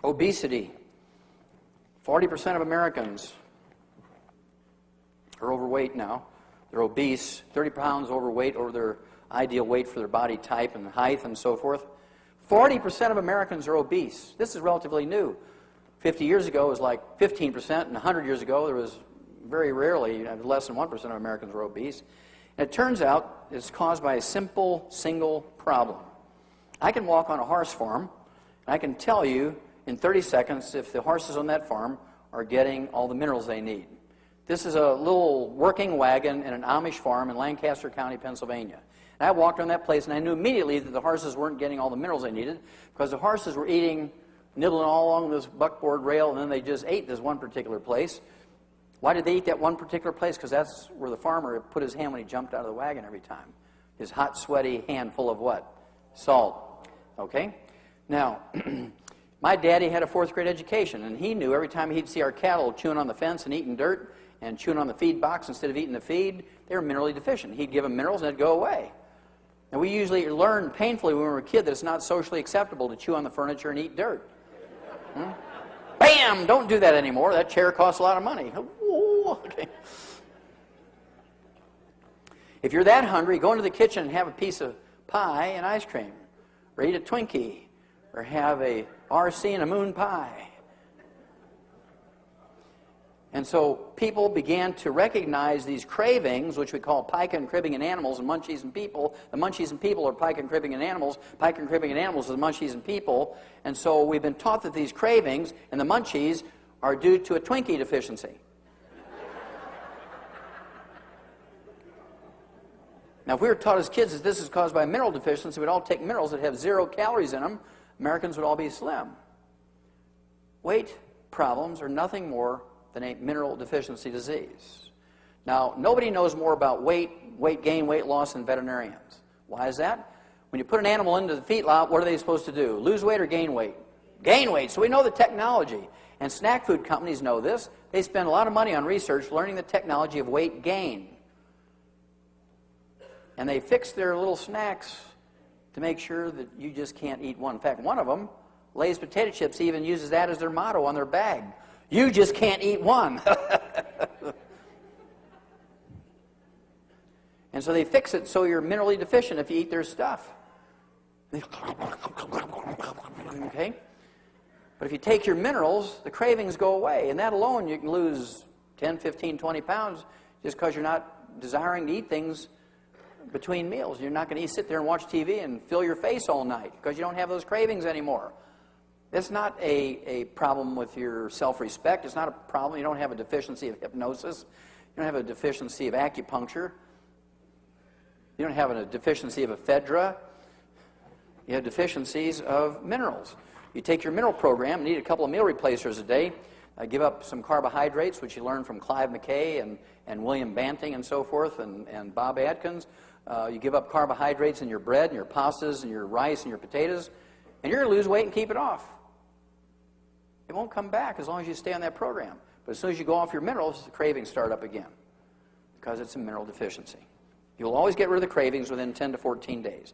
Obesity. 40% of Americans are overweight now. They're obese, 30 pounds overweight over their ideal weight for their body type and height and so forth. 40% of Americans are obese. This is relatively new. 50 years ago it was like 15%, and 100 years ago there was very rarely, less than 1% of Americans were obese. And it turns out it's caused by a simple, single problem. I can walk on a horse farm, and I can tell you in 30 seconds if the horses on that farm are getting all the minerals they need. This is a little working wagon in an Amish farm in Lancaster County, Pennsylvania. And I walked on that place, and I knew immediately that the horses weren't getting all the minerals they needed because the horses were eating, nibbling all along this buckboard rail, and then they just ate this one particular place. Why did they eat that one particular place? Because that's where the farmer put his hand when he jumped out of the wagon every time. His hot, sweaty hand full of what? Salt. Okay? Now, my daddy had a 4th grade education, and he knew every time he'd see our cattle chewing on the fence and eating dirt and chewing on the feed box instead of eating the feed, they were minerally deficient. He'd give them minerals and it'd go away. And we usually learned painfully when we were a kid that it's not socially acceptable to chew on the furniture and eat dirt. Bam! Don't do that anymore. That chair costs a lot of money. Ooh, okay. If you're that hungry, go into the kitchen and have a piece of pie and ice cream, or eat a Twinkie, or have a RC and a moon pie. And so people began to recognize these cravings, which we call pica and cribbing in animals and munchies in people. The munchies in people are pica and cribbing in animals. Pica and cribbing in animals are the munchies in people. And so we've been taught that these cravings and the munchies are due to a Twinkie deficiency. Now, if we were taught as kids that this is caused by a mineral deficiency, we'd all take minerals that have 0 calories in them. Americans would all be slim. Weight problems are nothing more than a mineral deficiency disease. Now, nobody knows more about weight gain, weight loss than veterinarians. Why is that? When you put an animal into the feedlot, what are they supposed to do? Lose weight or gain weight? Gain weight. So we know the technology. And snack food companies know this. They spend a lot of money on research learning the technology of weight gain. And they fix their little snacks to make sure that you just can't eat one. In fact, one of them, Lay's potato chips, even uses that as their motto on their bag. You just can't eat one. And so they fix it so you're minerally deficient if you eat their stuff. Okay? But if you take your minerals, the cravings go away. And that alone, you can lose 10, 15, 20 pounds just because you're not desiring to eat things between meals. You're not going to sit there and watch TV and fill your face all night because you don't have those cravings anymore. It's not a problem with your self-respect. It's not a problem. You don't have a deficiency of hypnosis. You don't have a deficiency of acupuncture. You don't have a deficiency of ephedra. You have deficiencies of minerals. You take your mineral program and eat a couple of meal replacers a day. Give up some carbohydrates, which you learn from Clive McKay and William Banting and so forth, and Bob Atkins. You give up carbohydrates in your bread and your pastas and your rice and your potatoes, and you're going to lose weight and keep it off. It won't come back as long as you stay on that program. But as soon as you go off your minerals, the cravings start up again because it's a mineral deficiency. You'll always get rid of the cravings within 10 to 14 days.